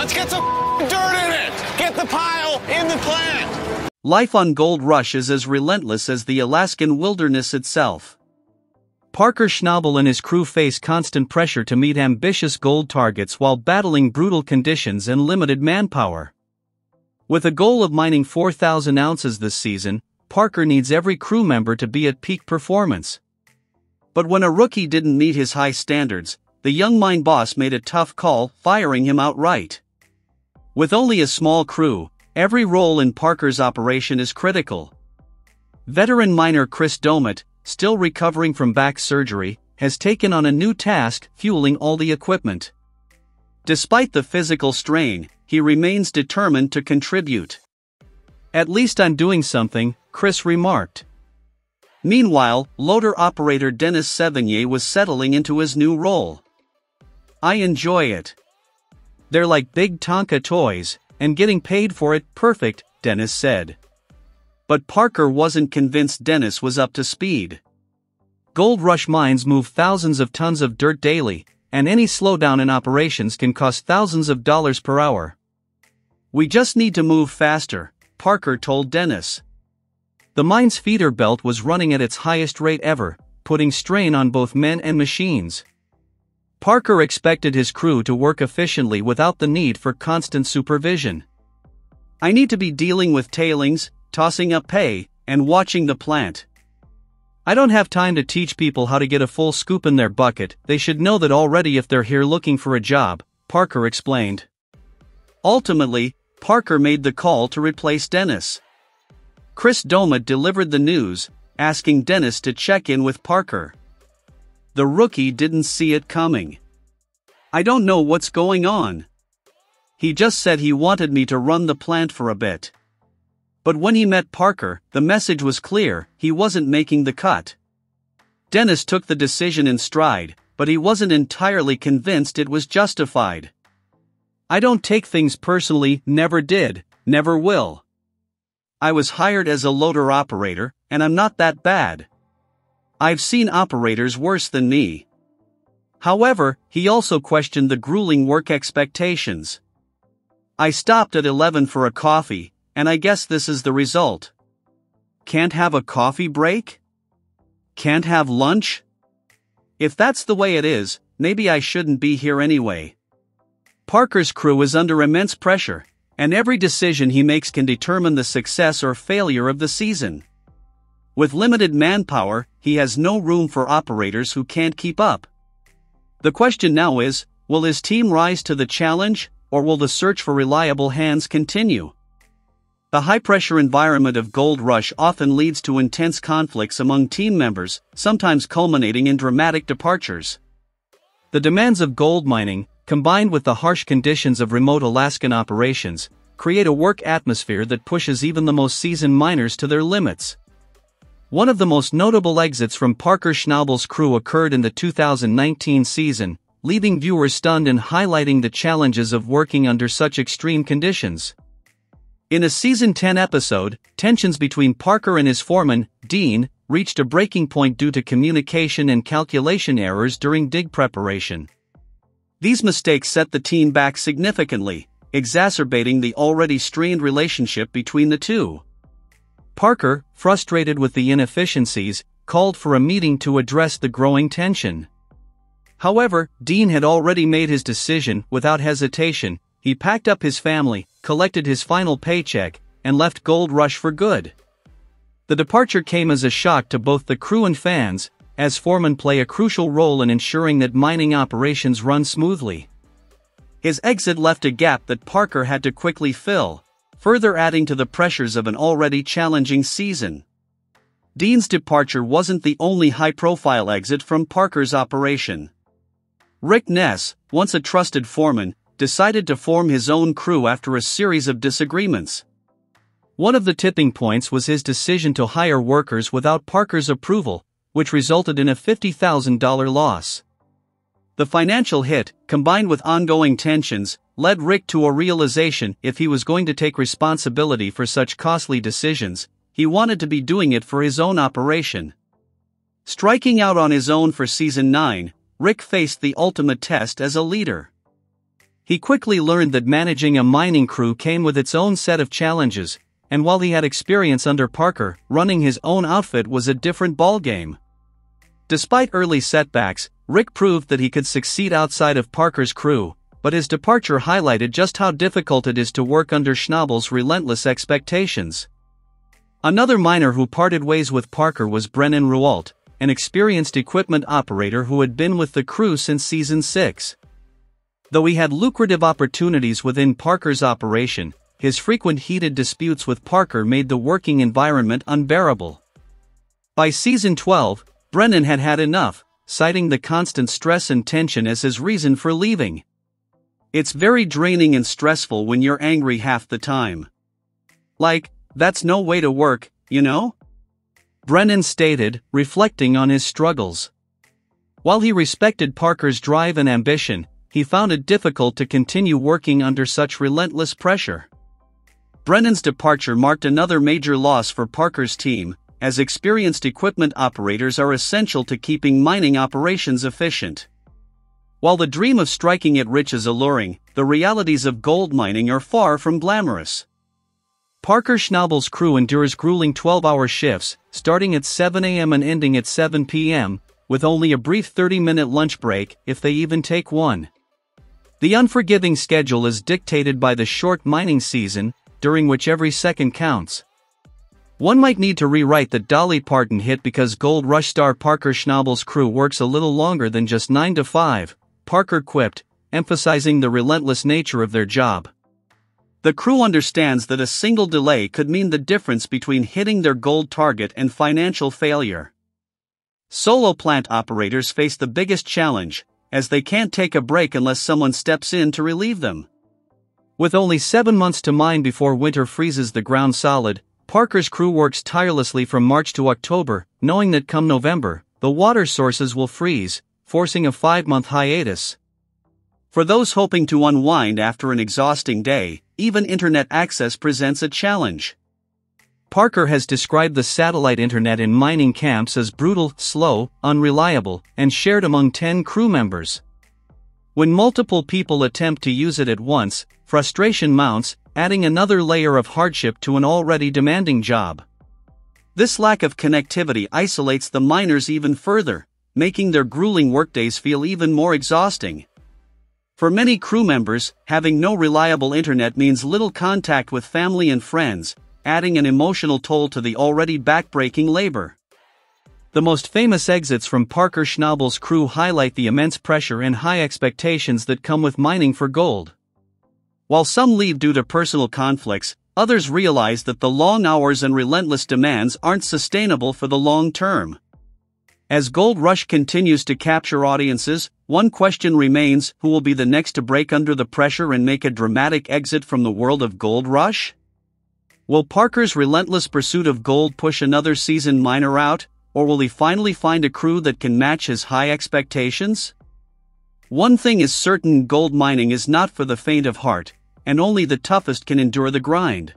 Let's get some dirt in it! Get the pile in the plant! Life on Gold Rush is as relentless as the Alaskan wilderness itself. Parker Schnabel and his crew face constant pressure to meet ambitious gold targets while battling brutal conditions and limited manpower. With a goal of mining 4,000 ounces this season, Parker needs every crew member to be at peak performance. But when a rookie didn't meet his high standards, the young mine boss made a tough call, firing him outright. With only a small crew, every role in Parker's operation is critical. Veteran miner Chris Doumitt, still recovering from back surgery, has taken on a new task, fueling all the equipment. Despite the physical strain, he remains determined to contribute. "At least I'm doing something," Chris remarked. Meanwhile, loader operator Dennis Sevigny was settling into his new role. "I enjoy it. They're like big Tonka toys, and getting paid for it perfect," Dennis said. But Parker wasn't convinced Dennis was up to speed. Gold Rush mines move thousands of tons of dirt daily, and any slowdown in operations can cost thousands of dollars per hour. "We just need to move faster," Parker told Dennis. The mine's feeder belt was running at its highest rate ever, putting strain on both men and machines. Parker expected his crew to work efficiently without the need for constant supervision. "I need to be dealing with tailings, tossing up pay, and watching the plant. I don't have time to teach people how to get a full scoop in their bucket, they should know that already if they're here looking for a job," Parker explained. Ultimately, Parker made the call to replace Dennis. Chris Doumitt delivered the news, asking Dennis to check in with Parker. The rookie didn't see it coming. "I don't know what's going on. He just said he wanted me to run the plant for a bit." But when he met Parker, the message was clear: he wasn't making the cut. Dennis took the decision in stride, but he wasn't entirely convinced it was justified. "I don't take things personally, never did, never will. I was hired as a loader operator, and I'm not that bad. I've seen operators worse than me." However, he also questioned the grueling work expectations. "I stopped at 11 for a coffee, and I guess this is the result. Can't have a coffee break? Can't have lunch? If that's the way it is, maybe I shouldn't be here anyway." Parker's crew is under immense pressure, and every decision he makes can determine the success or failure of the season. With limited manpower, he has no room for operators who can't keep up. The question now is, will his team rise to the challenge, or will the search for reliable hands continue? The high-pressure environment of Gold Rush often leads to intense conflicts among team members, sometimes culminating in dramatic departures. The demands of gold mining, combined with the harsh conditions of remote Alaskan operations, create a work atmosphere that pushes even the most seasoned miners to their limits. One of the most notable exits from Parker Schnabel's crew occurred in the 2019 season, leaving viewers stunned and highlighting the challenges of working under such extreme conditions. In a Season 10 episode, tensions between Parker and his foreman, Dean, reached a breaking point due to communication and calculation errors during dig preparation. These mistakes set the team back significantly, exacerbating the already strained relationship between the two. Parker, frustrated with the inefficiencies, called for a meeting to address the growing tension. However, Dean had already made his decision. Without hesitation, he packed up his family, collected his final paycheck, and left Gold Rush for good. The departure came as a shock to both the crew and fans, as foremen play a crucial role in ensuring that mining operations run smoothly. His exit left a gap that Parker had to quickly fill, further adding to the pressures of an already challenging season. Dean's departure wasn't the only high-profile exit from Parker's operation. Rick Ness, once a trusted foreman, decided to form his own crew after a series of disagreements. One of the tipping points was his decision to hire workers without Parker's approval, which resulted in a $50,000 loss. The financial hit, combined with ongoing tensions, led Rick to a realization: if he was going to take responsibility for such costly decisions, he wanted to be doing it for his own operation. Striking out on his own for Season 9, Rick faced the ultimate test as a leader. He quickly learned that managing a mining crew came with its own set of challenges, and while he had experience under Parker, running his own outfit was a different ballgame. Despite early setbacks, Rick proved that he could succeed outside of Parker's crew, but his departure highlighted just how difficult it is to work under Schnabel's relentless expectations. Another miner who parted ways with Parker was Brennan Rualt, an experienced equipment operator who had been with the crew since Season 6. Though he had lucrative opportunities within Parker's operation, his frequent heated disputes with Parker made the working environment unbearable. By Season 12, Brennan had had enough, citing the constant stress and tension as his reason for leaving. "It's very draining and stressful when you're angry half the time. Like, that's no way to work, you know?" Brennan stated, reflecting on his struggles. While he respected Parker's drive and ambition, he found it difficult to continue working under such relentless pressure. Brennan's departure marked another major loss for Parker's team, as experienced equipment operators are essential to keeping mining operations efficient. While the dream of striking it rich is alluring, the realities of gold mining are far from glamorous. Parker Schnabel's crew endures grueling 12-hour shifts, starting at 7 a.m. and ending at 7 p.m., with only a brief 30-minute lunch break, if they even take one. The unforgiving schedule is dictated by the short mining season, during which every second counts. One might need to rewrite the Dolly Parton hit because Gold Rush star Parker Schnabel's crew works a little longer than just 9 to 5, Parker quipped, emphasizing the relentless nature of their job. The crew understands that a single delay could mean the difference between hitting their gold target and financial failure. Solo plant operators face the biggest challenge, as they can't take a break unless someone steps in to relieve them. With only 7 months to mine before winter freezes the ground solid, Parker's crew works tirelessly from March to October, knowing that come November, the water sources will freeze, forcing a 5-month hiatus. For those hoping to unwind after an exhausting day, even internet access presents a challenge. Parker has described the satellite internet in mining camps as brutal, slow, unreliable, and shared among 10 crew members. When multiple people attempt to use it at once, frustration mounts, adding another layer of hardship to an already demanding job. This lack of connectivity isolates the miners even further, making their grueling workdays feel even more exhausting. For many crew members, having no reliable internet means little contact with family and friends, adding an emotional toll to the already backbreaking labor. The most famous exits from Parker Schnabel's crew highlight the immense pressure and high expectations that come with mining for gold. While some leave due to personal conflicts, others realize that the long hours and relentless demands aren't sustainable for the long term. As Gold Rush continues to capture audiences, one question remains: who will be the next to break under the pressure and make a dramatic exit from the world of Gold Rush? Will Parker's relentless pursuit of gold push another seasoned miner out, or will he finally find a crew that can match his high expectations? One thing is certain: gold mining is not for the faint of heart, and only the toughest can endure the grind.